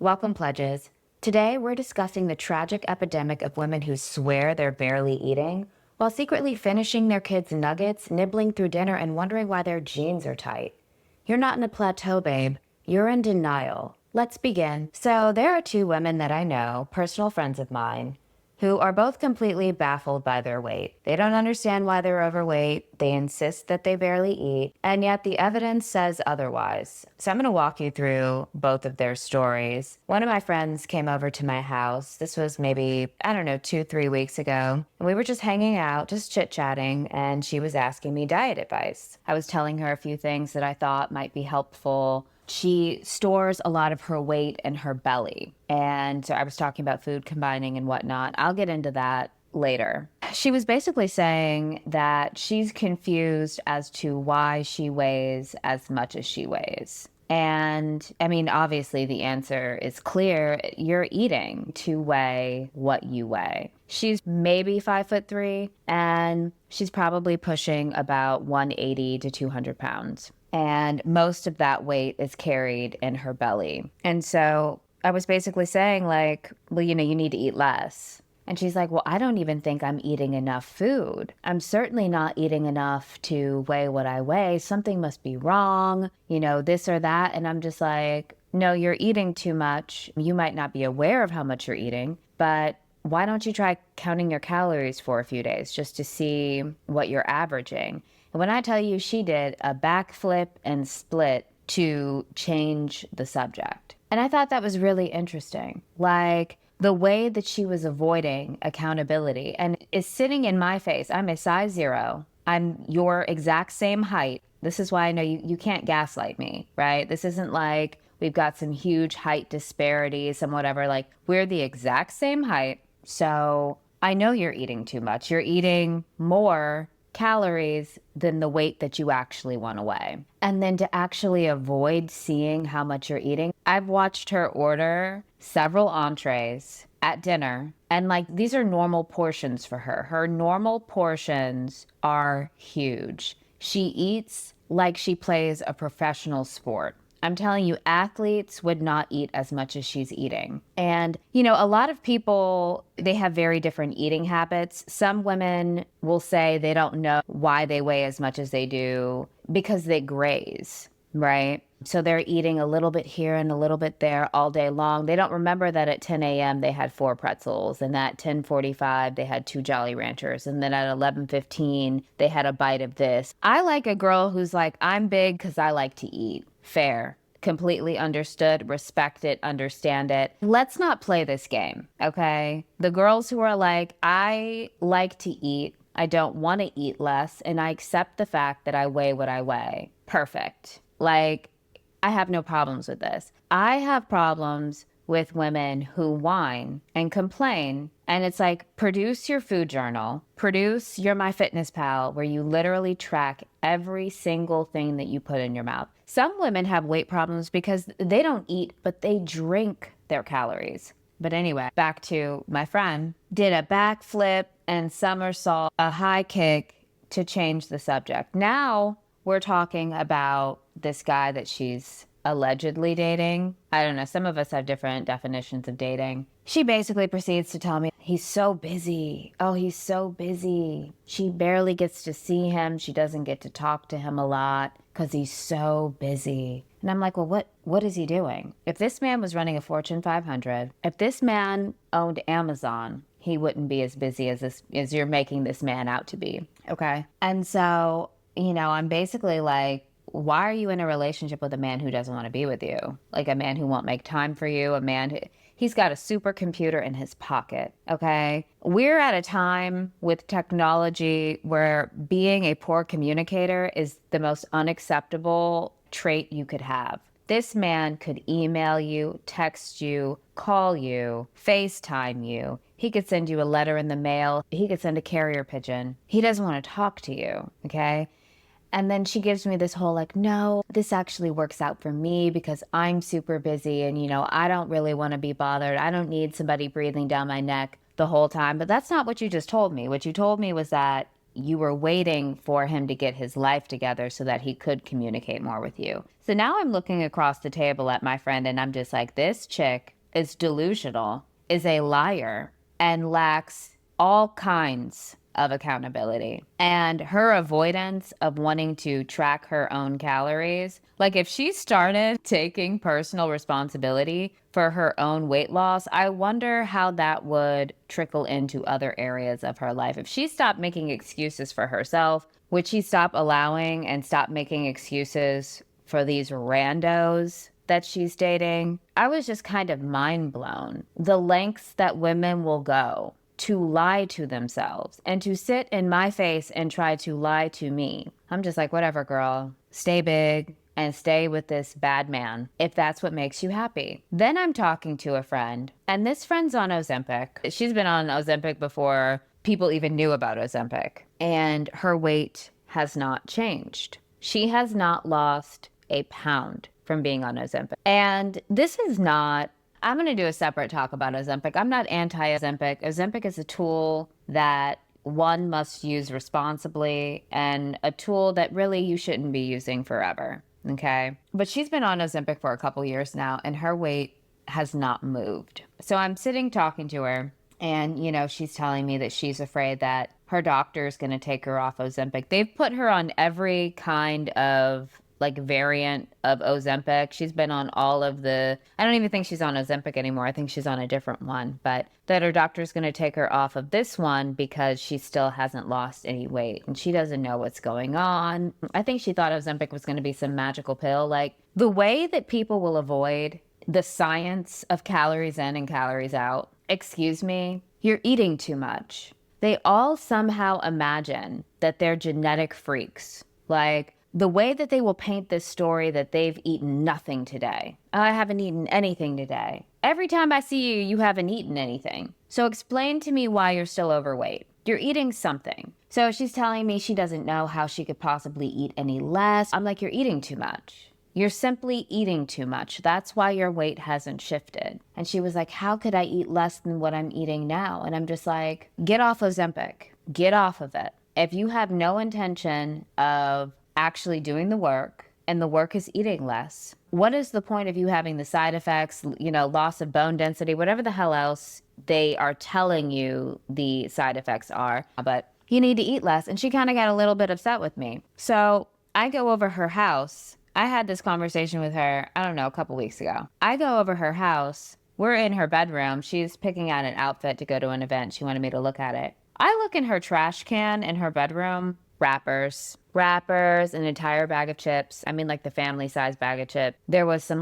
Welcome, pledges. Today, we're discussing the tragic epidemic of women who swear they're barely eating while secretly finishing their kids' nuggets, nibbling through dinner, and wondering why their jeans are tight. You're not in a plateau, babe. You're in denial. Let's begin. So, there are two women that I know, personal friends of mine, who are both completely baffled by their weight. They don't understand why they're overweight. They insist that they barely eat, and yet the evidence says otherwise. So I'm going to walk you through both of their stories. One of my friends came over to my house. This was maybe, I don't know, 2-3 weeks ago. And we were just hanging out, just chit-chatting, and she was asking me diet advice. I was telling her a few things that I thought might be helpful. She stores a lot of her weight in her belly. And so I was talking about food combining and whatnot. I'll get into that later. She was basically saying that she's confused as to why she weighs as much as she weighs. And I mean, obviously the answer is clear. You're eating to weigh what you weigh. She's maybe 5'3", and she's probably pushing about 180 to 200 pounds. And most of that weight is carried in her belly. And so I was basically saying, like, well, you need to eat less. And she's like, well, I don't even think I'm eating enough food. I'm certainly not eating enough to weigh what I weigh. Something must be wrong, this or that. And I'm just like, no, you're eating too much. You might not be aware of how much you're eating, but why don't you try counting your calories for a few days just to see what you're averaging? And when I tell you she did a backflip and split to change the subject. And I thought that was really interesting. Like, the way that she was avoiding accountability and is sitting in my face. I'm a size 0. I'm your exact same height. This is why I know you can't gaslight me, right? This isn't like we've got some huge height disparity, some whatever. Like, we're the exact same height. So I know you're eating too much. You're eating more calories than the weight that you actually want to weigh. And then to actually avoid seeing how much you're eating, I've watched her order several entrees at dinner, and these are normal portions for her. Her normal portions are huge. She eats like she plays a professional sport. I'm telling you, athletes would not eat as much as she's eating. And, a lot of people, they have very different eating habits. Some women will say they don't know why they weigh as much as they do because they graze, right? So they're eating a little bit here and a little bit there all day long. They don't remember that at 10 a.m. they had 4 pretzels, and at 10:45 they had 2 Jolly Ranchers, and then at 11:15 they had a bite of this. I like a girl who's like, I'm big because I like to eat. Fair. Completely understood, respect it, understand it. Let's not play this game, okay? The girls who are like, I like to eat, I don't want to eat less, and I accept the fact that I weigh what I weigh. Perfect. I have no problems with this. I have problems with women who whine and complain. And it's like, produce your food journal, produce your MyFitnessPal, where you literally track every single thing that you put in your mouth. Some women have weight problems because they don't eat, but they drink their calories. But anyway, back to my friend, did a backflip and somersault, a high kick to change the subject. Now we're talking about this guy that she's allegedly dating. I don't know. Some of us have different definitions of dating. She basically proceeds to tell me he's so busy. Oh, he's so busy. She barely gets to see him. She doesn't get to talk to him a lot because he's so busy. And I'm like, well, what is he doing? If this man was running a Fortune 500, if this man owned Amazon, he wouldn't be as busy as you're making this man out to be. Okay. And so, I'm basically like, why are you in a relationship with a man who doesn't want to be with you? Like a man who won't make time for you, a man who, he's got a supercomputer in his pocket, okay? We're at a time with technology where being a poor communicator is the most unacceptable trait you could have. This man could email you, text you, call you, FaceTime you. He could send you a letter in the mail. He could send a carrier pigeon. He doesn't want to talk to you, okay? And then she gives me this whole no, this actually works out for me because I'm super busy and, I don't really want to be bothered. I don't need somebody breathing down my neck the whole time. But that's not what you just told me. What you told me was that you were waiting for him to get his life together so that he could communicate more with you. So now I'm looking across the table at my friend and I'm just like, this chick is delusional, is a liar, and lacks all kinds of accountability. And her avoidance of wanting to track her own calories, like if she started taking personal responsibility for her own weight loss, I wonder how that would trickle into other areas of her life. If she stopped making excuses for herself, would she stop allowing and stop making excuses for these randos that she's dating? I was just kind of mind blown. The lengths that women will go to lie to themselves and to sit in my face and try to lie to me. I'm just like, whatever, girl. Stay big and stay with this bad man if that's what makes you happy. Then I'm talking to a friend, and this friend's on Ozempic. She's been on Ozempic before people even knew about Ozempic, and her weight has not changed. She has not lost a pound from being on Ozempic. And this is not, I'm going to do a separate talk about Ozempic. I'm not anti-Ozempic. Ozempic is a tool that one must use responsibly and a tool that really you shouldn't be using forever. Okay. But she's been on Ozempic for a couple years now and her weight has not moved. So I'm sitting talking to her and, she's telling me that she's afraid that her doctor is going to take her off Ozempic. They've put her on every kind of variant of Ozempic. She's been on all of I don't even think she's on Ozempic anymore. I think she's on a different one, but that her doctor's going to take her off of this one because she still hasn't lost any weight and she doesn't know what's going on. I think she thought Ozempic was going to be some magical pill. Like the way that people will avoid the science of calories in and calories out. Excuse me, you're eating too much. They all somehow imagine that they're genetic freaks. Like, the way that they will paint this story that they've eaten nothing today. I haven't eaten anything today. Every time I see you, you haven't eaten anything. So explain to me why you're still overweight. You're eating something. So she's telling me she doesn't know how she could possibly eat any less. I'm like, you're eating too much. You're simply eating too much. That's why your weight hasn't shifted. And she was like, how could I eat less than what I'm eating now? And I'm just like, get off Ozempic. Get off of it. If you have no intention of actually doing the work and the work is eating less, what is the point of you having the side effects, loss of bone density, whatever the hell else they are telling you the side effects are, but you need to eat less. And she kind of got a little bit upset with me. So I go over her house. I had this conversation with her, I don't know, a couple weeks ago. I go over her house. We're in her bedroom. She's picking out an outfit to go to an event. She wanted me to look at it. I look in her trash can in her bedroom. Wrappers, an entire bag of chips. I mean, like the family size bag of chips. There was some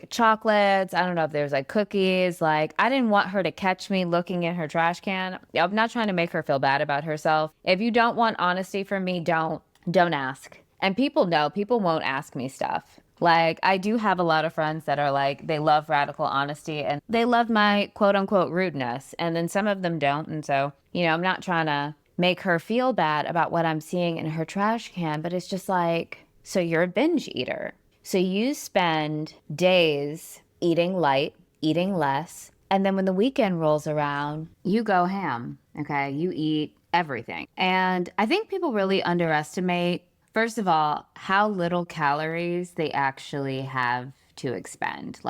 chocolates. I don't know if there was cookies. I didn't want her to catch me looking in her trash can. I'm not trying to make her feel bad about herself. If you don't want honesty from me, don't ask. And people know, people won't ask me stuff. I do have a lot of friends that are they love radical honesty and they love my quote unquote rudeness. And then some of them don't. And so, I'm not trying to make her feel bad about what I'm seeing in her trash can, but it's just so you're a binge eater. So you spend days eating light, eating less, and then when the weekend rolls around, you go ham, okay? You eat everything. And I think people really underestimate, first of all, how little calories they actually have to expend.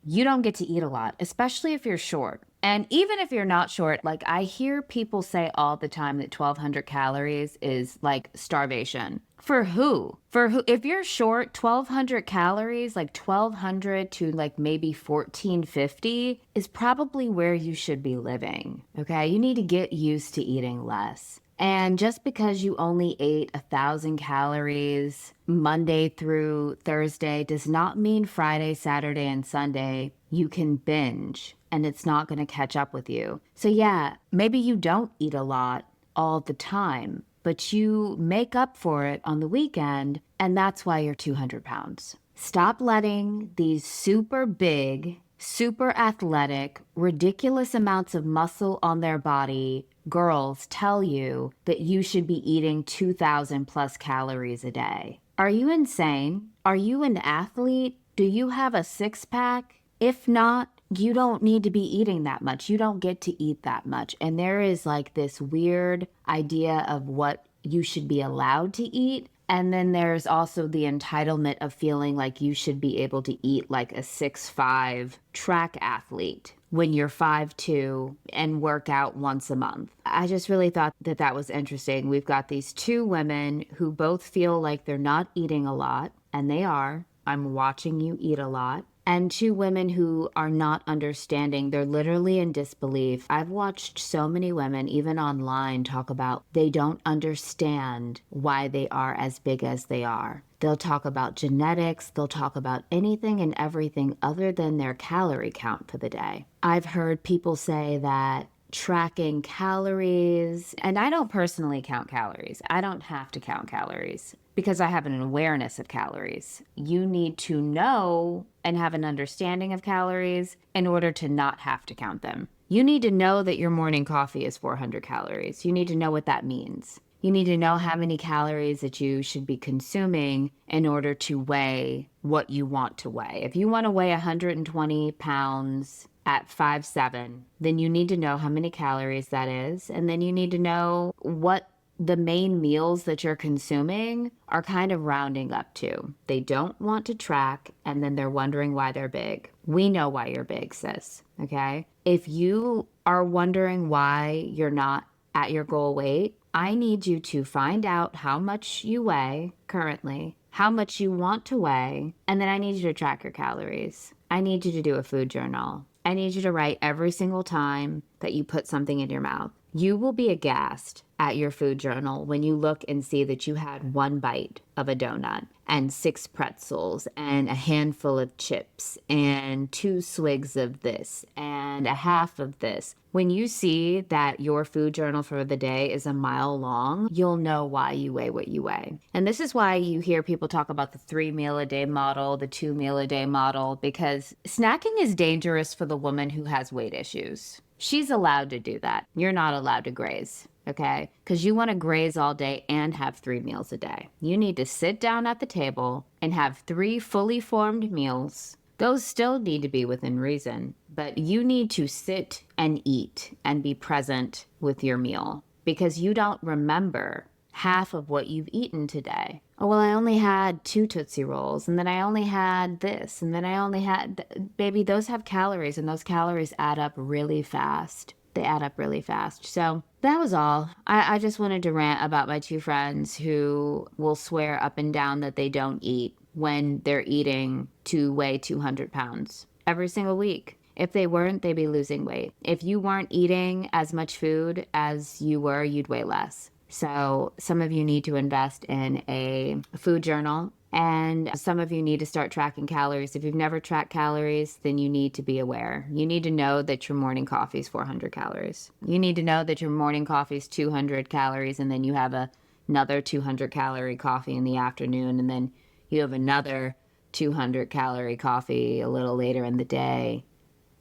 You don't get to eat a lot, especially if you're short. And even if you're not short, I hear people say all the time that 1,200 calories is starvation. For who? If you're short, 1,200 calories, 1,200 to maybe 1,450 is probably where you should be living. Okay. You need to get used to eating less. And just because you only ate 1,000 calories Monday through Thursday does not mean Friday, Saturday, and Sunday you can binge and it's not going to catch up with you. So yeah, maybe you don't eat a lot all the time, but you make up for it on the weekend, and that's why you're 200 pounds. Stop letting these super big, super athletic, ridiculous amounts of muscle on their body girls tell you that you should be eating 2,000 plus calories a day. Are you insane? Are you an athlete? Do you have a six-pack? If not, you don't need to be eating that much. You don't get to eat that much. And there is this weird idea of what you should be allowed to eat And then there's also the entitlement of feeling like you should be able to eat like a 6'5" track athlete when you're 5'2" and work out once a month. I just really thought that that was interesting. We've got these two women who both feel like they're not eating a lot, and they are. I'm watching you eat a lot. And two women who are not understanding. They're literally in disbelief. I've watched so many women, even online, talk about they don't understand why they are as big as they are. They'll talk about genetics, they'll talk about anything and everything other than their calorie count for the day. I've heard people say that tracking calories, and I don't personally count calories. I don't have to count calories because I have an awareness of calories. You need to know and have an understanding of calories in order to not have to count them. You need to know that your morning coffee is 400 calories. You need to know what that means. You need to know how many calories that you should be consuming in order to weigh what you want to weigh. If you want to weigh 120 pounds at 5'7", then you need to know how many calories that is. And then you need to know what the main meals that you're consuming are kind of rounding up to. They don't want to track, and then they're wondering why they're big. We know why you're big, sis, okay? If you are wondering why you're not at your goal weight, I need you to find out how much you weigh currently, how much you want to weigh, and then I need you to track your calories. I need you to do a food journal. I need you to write every single time that you put something in your mouth. You will be aghast at your food journal when you look and see that you had one bite of a donut and 6 pretzels and a handful of chips and 2 swigs of this and a half of this. When you see that your food journal for the day is a mile long, you'll know why you weigh what you weigh. And this is why you hear people talk about the 3 meal a day model, the 2 meal a day model, because snacking is dangerous for the woman who has weight issues. She's allowed to do that. You're not allowed to graze, okay? Because you want to graze all day and have 3 meals a day. You need to sit down at the table and have 3 fully formed meals. Those still need to be within reason, but you need to sit and eat and be present with your meal because you don't remember half of what you've eaten today. Oh, well, I only had 2 Tootsie Rolls, and then I only had this, and then I only had... Baby, those have calories, and those calories add up really fast. They add up really fast. So that was all. I just wanted to rant about my 2 friends who will swear up and down that they don't eat when they're eating to weigh 200 pounds every single week. If they weren't, they'd be losing weight. If you weren't eating as much food as you were, you'd weigh less. So some of you need to invest in a food journal, and some of you need to start tracking calories. If you've never tracked calories, then you need to be aware. You need to know that your morning coffee is 400 calories. You need to know that your morning coffee is 200 calories, and then you have another 200 calorie coffee in the afternoon, and then you have another 200 calorie coffee a little later in the day.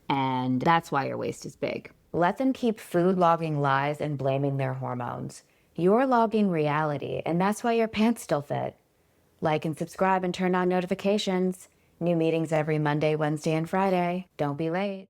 And that's why your waist is big. Let them keep food logging lies and blaming their hormones. You're logging reality, and that's why your pants still fit. Like and subscribe and turn on notifications. New meetings every Monday, Wednesday, and Friday. Don't be late.